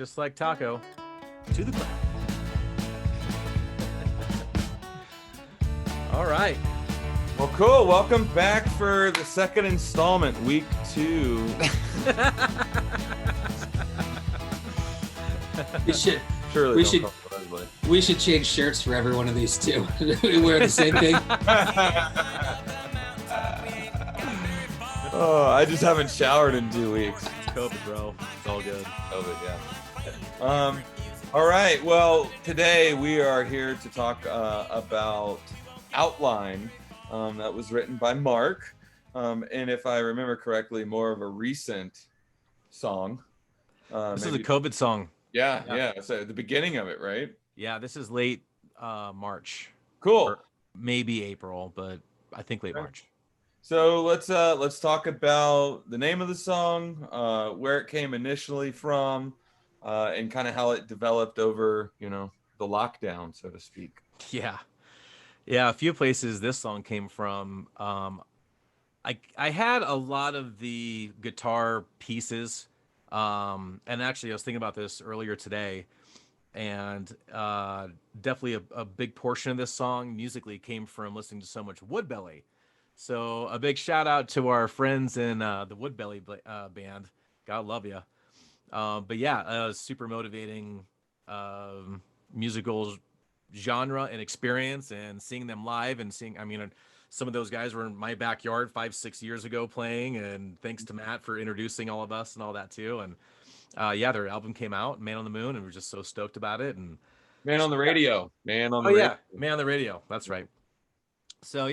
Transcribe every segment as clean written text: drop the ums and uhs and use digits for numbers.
just like Taco, to the ground. All right. Well, cool. Welcome back for the second installment, week 2. We should Surely we don't should call it ugly. we should change shirts for every one of these too. We wear the same thing. Oh, I just haven't showered in 2 weeks. It's COVID, bro. It's all good. COVID, yeah. All right. Well, today we are here to talk about Outline. That was written by Mark, and if I remember correctly, more of a recent song. This is a COVID song. Yeah. So the beginning of it, right? Yeah, this is late March. Cool. Or maybe April, but I think late March. So let's talk about the name of the song, where it came initially from, and kind of how it developed over, the lockdown, so to speak. Yeah, a few places this song came from. I had a lot of the guitar pieces, and actually I was thinking about this earlier today, and definitely a big portion of this song musically came from listening to so much Woodbelly. So a big shout out to our friends in the Woodbelly band. God love you. But yeah, super motivating musical genre and experience, and seeing them live and some of those guys were in my backyard 5-6 years ago playing, and thanks to Matt for introducing all of us and all that too. And their album came out, Man on the Moon, and we're just so stoked about it. And Man on the Radio. Man on the Radio. Man on the Radio. That's right. So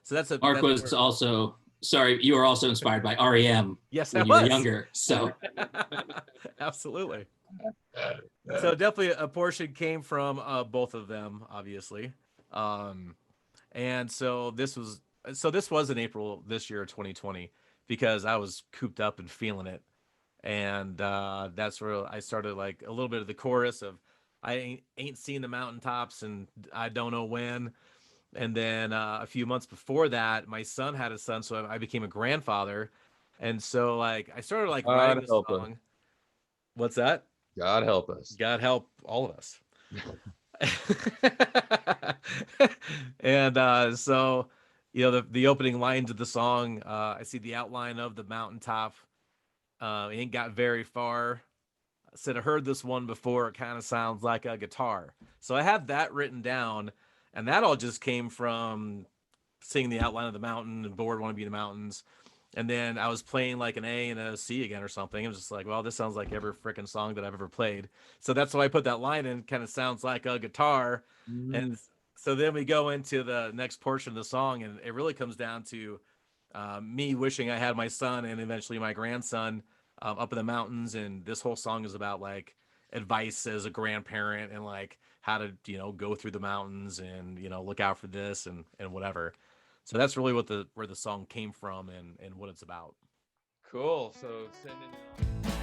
so that's Mark was also you were also inspired by REM. Yes, when you were younger. So absolutely. So definitely a portion came from both of them, obviously. And so this was in April this year, 2020, because I was cooped up and feeling it. And that's where I started like a little bit of the chorus of I ain't seen the mountaintops and I don't know when. And then a few months before that, my son had a son, so I became a grandfather. And so like I started like writing this song. What's that? God help us. God help all of us. And so the opening lines of the song, I see the outline of the mountaintop. Ain't got very far. I said I heard this one before. It kind of sounds like a guitar. So I have that written down, and that all just came from seeing the outline of the mountain and bored, want to be in the mountains. And then I was playing like an A and a C again or something. It was just like, well, this sounds like every freaking song that I've ever played. So that's why I put that line in. Kind of sounds like a guitar. And so then we go into the next portion of the song, and it really comes down to me wishing I had my son and eventually my grandson up in the mountains. And this whole song is about like advice as a grandparent and like how to, go through the mountains and, look out for this and whatever. So that's really where the song came from and what it's about. Cool. So sending it on.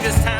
This time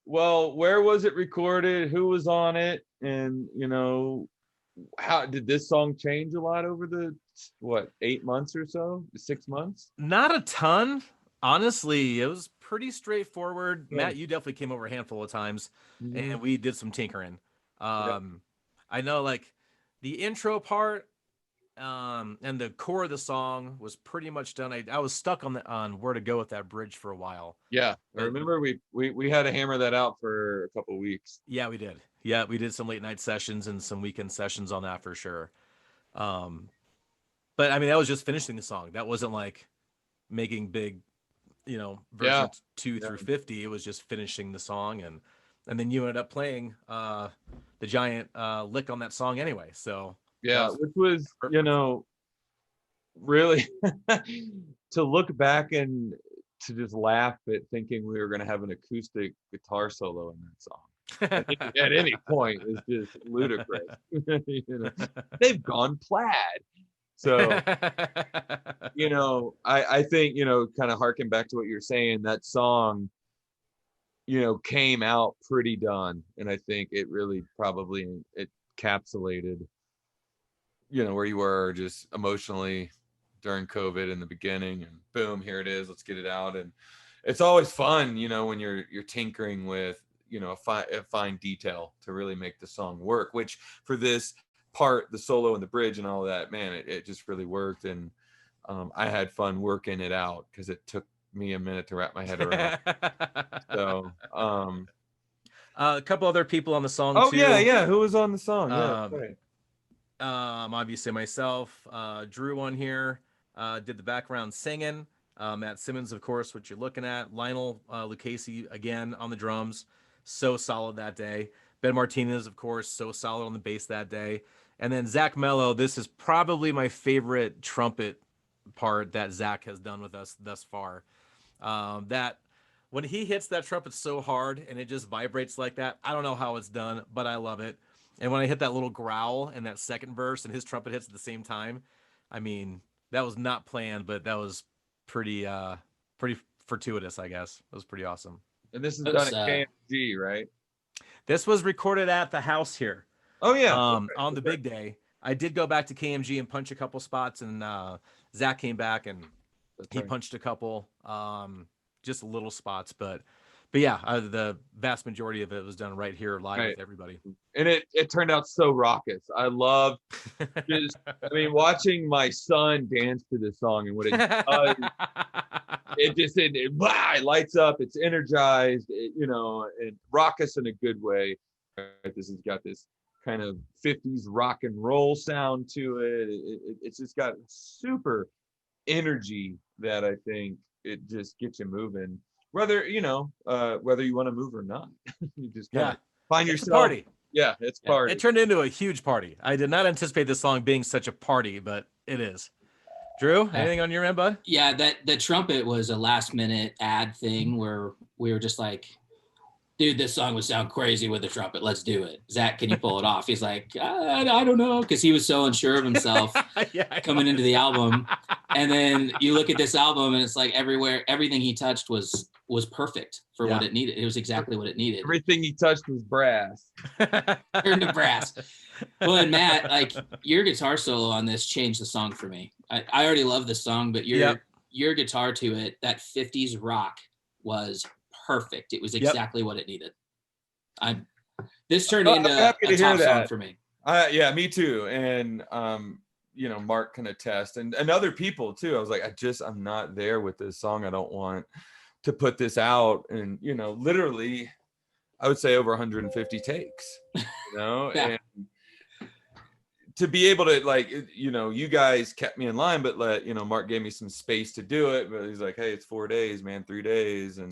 well, where was it recorded? Who was on it? And you know, how did this song change a lot over the what 8 months or so, 6 months? Not a ton. Honestly, it was pretty straightforward. Yeah. Matt, you definitely came over a handful of times Mhm. and we did some tinkering. Yeah. I know like the intro part and the core of the song was pretty much done. I was stuck on where to go with that bridge for a while. Yeah. I But remember we had to hammer that out for a couple weeks. yeah, we did. Yeah, we did some late night sessions and some weekend sessions on that for sure. Um, but I mean, that was just finishing the song. That wasn't like making big, Yeah. versions two Yeah. through 50. It was just finishing the song, and then you ended up playing the giant lick on that song anyway. So that Yeah. was Which was, you perfect. know, really to look back and to just laugh at thinking we were going to have an acoustic guitar solo in that song at any point is just ludicrous. You know, they've gone plaid. So, you know, I think, you know, kind of harken back to what you're saying, that song, you know, came out pretty done. And I think it really probably it encapsulated, you know, where you were just emotionally during COVID in the beginning, and boom, here it is. Let's get it out. And it's always fun, you know, when you're tinkering with, you know, a fine detail to really make the song work. Which for this part, the solo and the bridge and all of that, man, it just really worked. And I had fun working it out because it took me a minute to wrap my head around. So, a couple other people on the song oh yeah, too. yeah. Who was on the song? Yeah, Um, right. Obviously myself, Drew on here, did the background singing. Matt Simmons, of course, what you're looking at. Lionel Lucchese again on the drums, so solid that day. Ben Martinez, of course, so solid on the bass that day. And then Zach Mello. This is probably my favorite trumpet part that Zach has done with us thus far. That when he hits that trumpet so hard and it just vibrates like that, I don't know how it's done, but I love it. And when I hit that little growl in that second verse and his trumpet hits at the same time, I mean, that was not planned, but that was pretty fortuitous, I guess. It was pretty awesome. And this is done Those, at KMG, right? This was recorded at the house here. Oh yeah. Okay. On the Okay. big day. I did go back to KMG and punch a couple spots, and Zach came back and That's he right. punched a couple, just little spots, but yeah, the vast majority of it was done right here live Right. with everybody. And it turned out so raucous. I love just, I mean, watching my son dance to this song and what it does. It just it lights up. It's energized. You know, and raucous in a good way. This has got this kind of 50s rock and roll sound to it. It's just got super energy that I think it just gets you moving. Whether you know whether you want to move or not, you just kind Yeah, of find it's a yourself. party. Yeah, it's Yeah, party. it turned into a huge party. I did not anticipate this song being such a party, but it is. Drew, anything on your end, bud? Yeah, that the trumpet was a last minute ad thing where we were just like, dude, this song would sound crazy with the trumpet. Let's do it. Zach, can you pull it off? He's like, I don't know, because he was so unsure of himself Yeah, coming into the album. And then you look at this album and it's like everything he touched was perfect for what it needed. It was exactly what it needed. Everything he touched was brass. Turned to brass. Well, and Matt, like your guitar solo on this changed the song for me. I already love this song, but your guitar to it, that 50s rock was perfect. It was exactly what it needed. This turned into a top song for me. Yeah, me too. And you know, Mark can attest, and other people too. I was like, I'm not there with this song. I don't want to put this out. And you know, literally, I would say over 150 takes. You know, Yeah. and to be able to, like, you know, you guys kept me in line, but you know, Mark gave me some space to do it. But he's like, hey, it's 4 days, man, 3 days, and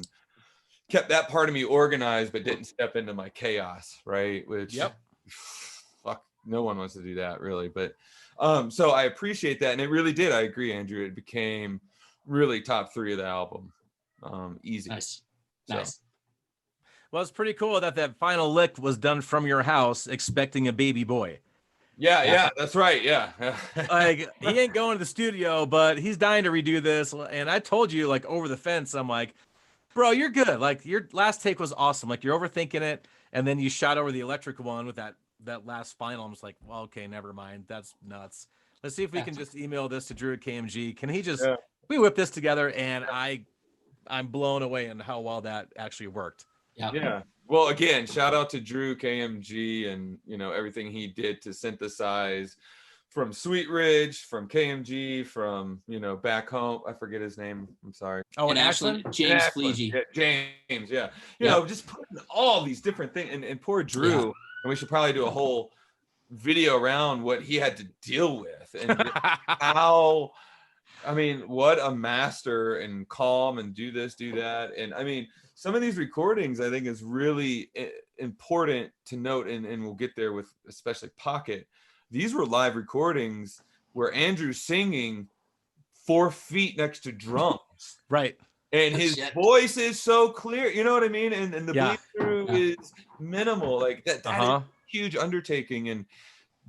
kept that part of me organized, but didn't step into my chaos, right? Which, fuck, no one wants to do that, really. But so I appreciate that, and it really did. I agree, Andrew. It became really top 3 of the album, easy. Nice. Well, it's pretty cool that final lick was done from your house, expecting a baby boy. Yeah, that's right. Yeah. Like, he ain't going to the studio, but he's dying to redo this. And I told you, like, over the fence, I'm like, Bro, you're good. Like your last take was awesome. Like you're overthinking it, and then you shot over the electric one with that last final. I'm just like, well, okay, never mind. That's nuts. Let's see if we can just email this to Drew at KMG. Can he just Yeah. we whip this together? And I'm blown away on how well that actually worked. Yeah. Well, again, shout out to Drew KMG and everything he did to synthesize from Sweet Ridge, from KMG, from back home. I forget his name. I'm sorry. Oh, And and Ashland, Ashland? James Ashland. Fleege. Yeah, James, yeah. Just putting all these different things and poor Drew, and we should probably do a whole video around what he had to deal with and how what a master and calm and do this, do that. And some of these recordings I think is really important to note, and we'll get there with especially Pocket. These were live recordings where Andrew's singing 4 feet next to drums. Right. And his voice is so clear, you know what I mean? And the bleed through is minimal. Like that is a huge undertaking. And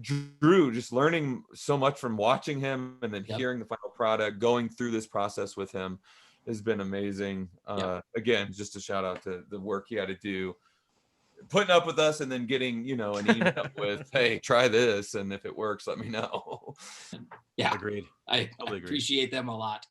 Drew, just learning so much from watching him and then hearing the final product, going through this process with him has been amazing. Again, just a shout out to the work he had to do, putting up with us and then getting, an email with, hey, try this. And if it works, let me know. Yeah. Agreed. I appreciate them a lot.